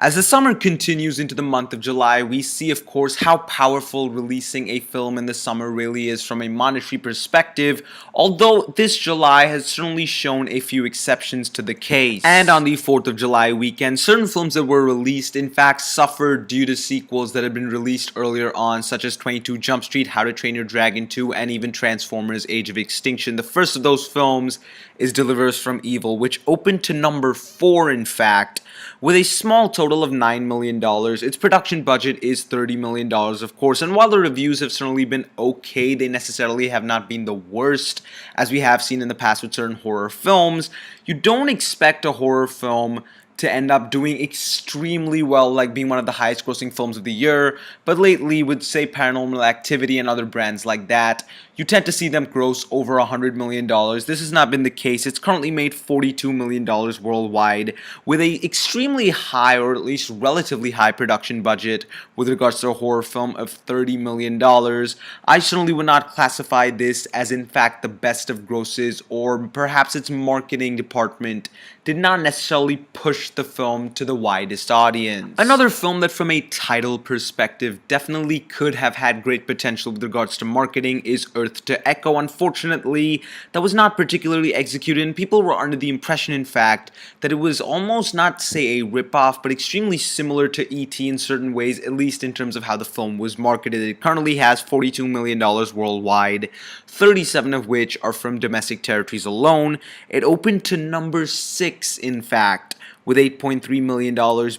As the summer continues into the month of July, we see, of course, how powerful releasing a film in the summer really is from a monetary perspective, although this July has certainly shown a few exceptions to the case. And on the 4th of July weekend, certain films that were released, in fact, suffered due to sequels that had been released earlier on, such as 22 Jump Street, How to Train Your Dragon 2, and even Transformers Age of Extinction. The first of those films is Deliver Us from Evil, which opened to number 4, in fact, with a small total of $9 million. Its production budget is $30 million, of course, and while the reviews have certainly been okay, they necessarily have not been the worst, as we have seen in the past with certain horror films. You don't expect a horror film to end up doing extremely well, like being one of the highest grossing films of the year, but lately with, say, Paranormal Activity and other brands like that, you tend to see them gross over $100 million. This has not been the case. It's currently made $42 million worldwide, with a extremely high, or at least relatively high, production budget with regards to a horror film of $30 million. I certainly would not classify this as, in fact, the best of grosses, or perhaps its marketing department did not necessarily push the film to the widest audience. Another film that from a title perspective definitely could have had great potential with regards to marketing is Earth to Echo. Unfortunately, that was not particularly executed, and people were under the impression, in fact, that it was almost not, say, a ripoff, but extremely similar to E.T. in certain ways, at least in terms of how the film was marketed. It currently has $42 million worldwide, 37 of which are from domestic territories alone. It opened to number 6, in fact, with $8.3 million,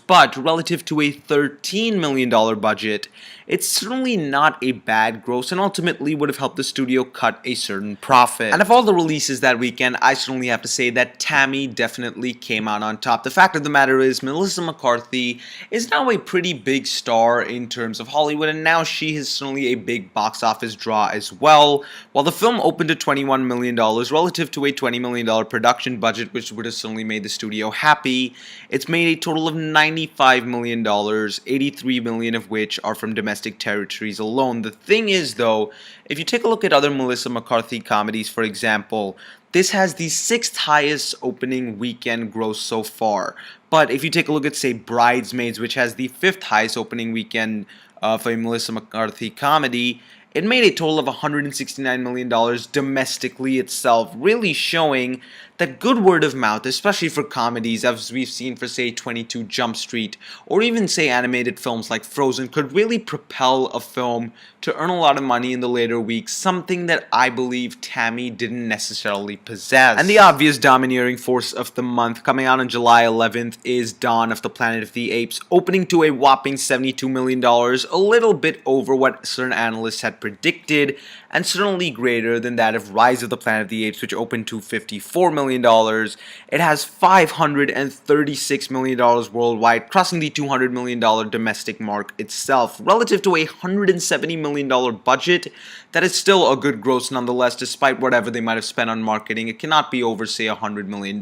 but relative to a $13 million budget, it's certainly not a bad gross, and ultimately would have helped the studio cut a certain profit. And of all the releases that weekend, I certainly have to say that Tammy definitely came out on top. The fact of the matter is, Melissa McCarthy is now a pretty big star in terms of Hollywood, and now she is certainly a big box office draw as well. While the film opened to $21 million relative to a $20 million production budget, which would have certainly made the studio happy, it's made a total of $95 million, $83 million of which are from domestic territories alone. The thing is, though, if you take a look at other Melissa McCarthy comedies, for example, this has the 6th highest opening weekend gross so far. But if you take a look at, say, Bridesmaids, which has the 5th highest opening weekend for a Melissa McCarthy comedy, it made a total of $169 million domestically itself, really showing that good word of mouth, especially for comedies, as we've seen for, say, 22 Jump Street, or even, say, animated films like Frozen, could really propel a film to earn a lot of money in the later weeks, something that I believe Tammy didn't necessarily possess. And the obvious domineering force of the month, coming out on July 11th, is Dawn of the Planet of the Apes, opening to a whopping $72 million, a little bit over what certain analysts had predicted, and certainly greater than that of Rise of the Planet of the Apes, which opened to $54 million. It has $536 million worldwide, crossing the $200 million domestic mark itself. Relative to a $170 million budget, that is still a good gross nonetheless, despite whatever they might have spent on marketing. It cannot be over, say, $100 million.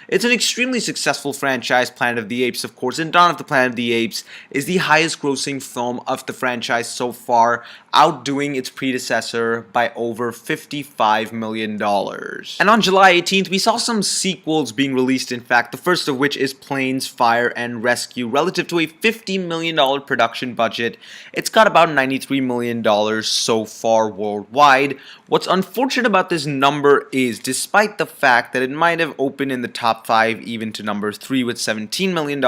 It's an extremely successful franchise, Planet of the Apes, of course, and Dawn of the Planet of the Apes is the highest grossing film of the franchise so far, outdoing its predecessor by over $55 million. And on July 18th, we saw some sequels being released, in fact, the first of which is Planes, Fire, and Rescue. Relative to a $50 million production budget, it's got about $93 million so far worldwide. What's unfortunate about this number is, despite the fact that it might have opened in the top 5, even to number 3 with $17 million,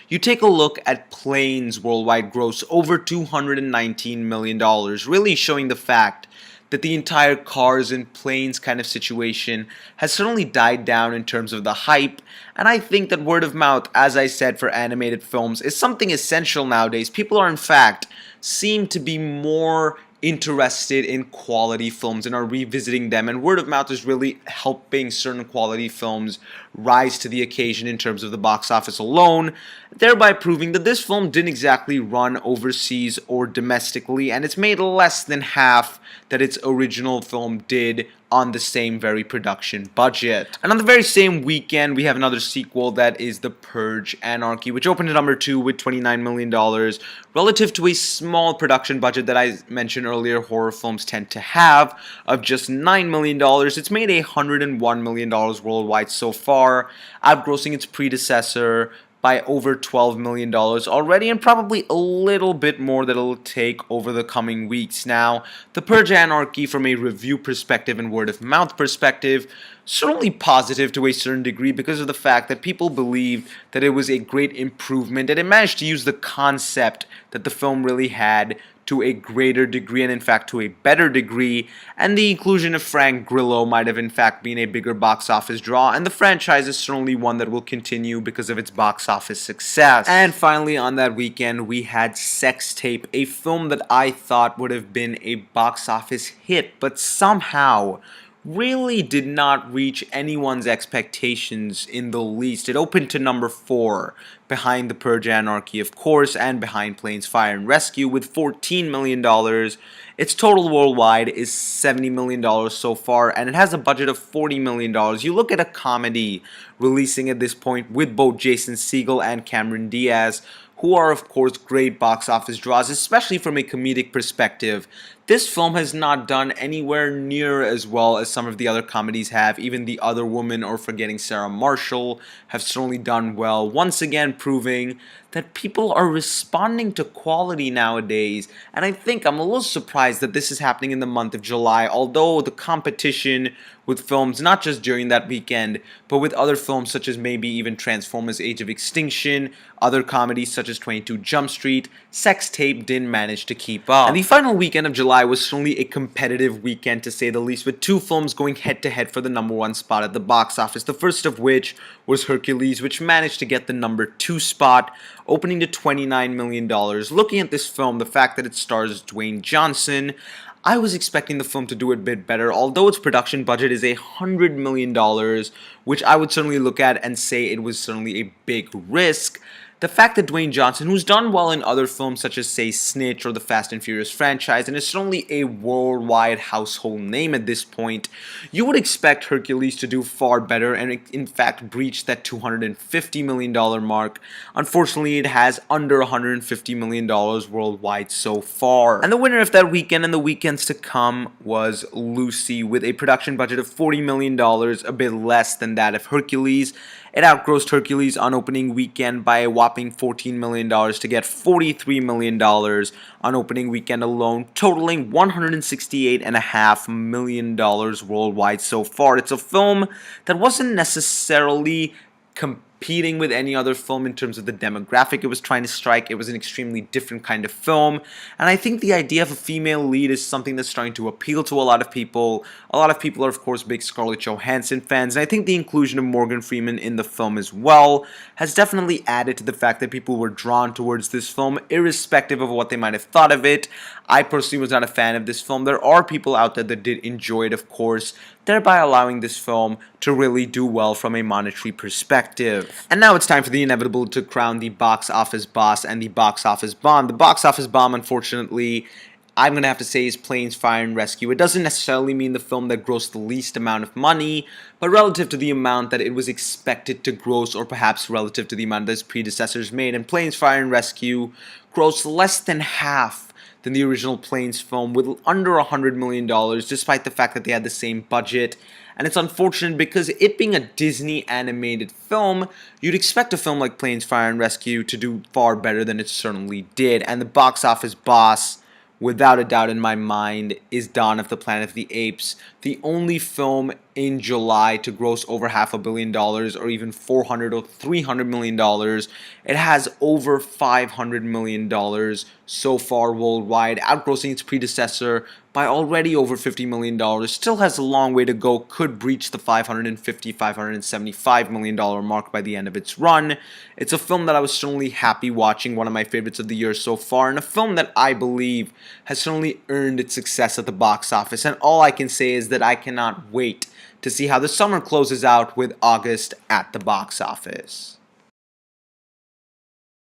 you take a look at Planes' worldwide gross over $219 million, really showing the fact that the entire cars and planes kind of situation has certainly died down in terms of the hype, and I think that word of mouth, as I said, for animated films is something essential nowadays. People are, in fact, seem to be more interested in quality films and are revisiting them, and word of mouth is really helping certain quality films rise to the occasion in terms of the box office alone, thereby proving that this film didn't exactly run overseas or domestically, and it's made less than half that its original film did on the same very production budget. And on the very same weekend, we have another sequel that is The Purge: Anarchy, which opened at number 2 with $29 million, relative to a small production budget that I mentioned earlier horror films tend to have of just $9 million. It's made $101 million worldwide so far, outgrossing its predecessor by over $12 million already, and probably a little bit more that it'll take over the coming weeks. Now, The Purge Anarchy, from a review perspective and word of mouth perspective, certainly positive to a certain degree because of the fact that people believe that it was a great improvement, and it managed to use the concept that the film really had to a greater degree, and in fact to a better degree, and the inclusion of Frank Grillo might have in fact been a bigger box office draw, and the franchise is certainly one that will continue because of its box office success. And finally, on that weekend, we had Sex Tape, a film that I thought would have been a box office hit, but somehow really did not reach anyone's expectations in the least. It opened to number 4, behind The Purge Anarchy, of course, and behind Planes, Fire, and Rescue with $14 million. Its total worldwide is $70 million so far, and it has a budget of $40 million. You look at a comedy releasing at this point with both Jason Segel and Cameron Diaz, who are of course great box office draws, especially from a comedic perspective. This film has not done anywhere near as well as some of the other comedies have. Even The Other Woman or Forgetting Sarah Marshall have certainly done well, once again proving that people are responding to quality nowadays. And I think I'm a little surprised that this is happening in the month of July, although the competition with films, not just during that weekend, but with other films such as maybe even Transformers Age of Extinction, other comedies such as 22 Jump Street, Sex Tape didn't manage to keep up. And the final weekend of July was certainly a competitive weekend to say the least, with 2 films going head to head for the number 1 spot at the box office. The first of which was Hercules, which managed to get the number 2 spot, opening to $29 million. Looking at this film, the fact that it stars Dwayne Johnson, I was expecting the film to do a bit better, although its production budget is $100 million, which I would certainly look at and say it was certainly a big risk. The fact that Dwayne Johnson, who's done well in other films such as, say, Snitch or the Fast and Furious franchise, and is certainly a worldwide household name at this point, you would expect Hercules to do far better and in fact breach that $250 million mark. Unfortunately, it has under $150 million worldwide so far. And the winner of that weekend and the weekends to come was Lucy, with a production budget of $40 million, a bit less than that of Hercules. It outgrossed Hercules on opening weekend by a whopping $14 million to get $43 million on opening weekend alone, totaling $168.5 million worldwide so far. It's a film that wasn't necessarily competing with any other film in terms of the demographic it was trying to strike. It was an extremely different kind of film, and I think the idea of a female lead is something that's starting to appeal to a lot of people. A lot of people are of course big Scarlett Johansson fans, and I think the inclusion of Morgan Freeman in the film as well has definitely added to the fact that people were drawn towards this film irrespective of what they might have thought of it. I personally was not a fan of this film. There are people out there that did enjoy it, of course, thereby allowing this film to really do well from a monetary perspective. And now it's time for the inevitable to crown the box office boss and the box office bomb. The box office bomb, unfortunately, I'm going to have to say is Planes, Fire, and Rescue. It doesn't necessarily mean the film that grossed the least amount of money, but relative to the amount that it was expected to gross, or perhaps relative to the amount that its predecessors made, and Planes, Fire, and Rescue grossed less than half than the original Planes film, with under $100 million, despite the fact that they had the same budget. And it's unfortunate because it being a Disney animated film, you'd expect a film like Planes, Fire, and Rescue to do far better than it certainly did. And the box office boss, without a doubt in my mind, is Dawn of the Planet of the Apes, the only film in July to gross over $500 million or even $400 or $300 million. It has over $500 million so far worldwide, outgrossing its predecessor by already over $50 million. Still has a long way to go, could breach the $550, $575 million mark by the end of its run. It's a film that I was certainly happy watching, one of my favorites of the year so far, and a film that I believe has certainly earned its success at the box office. And all I can say is that I cannot wait to see how the summer closes out with August at the box office.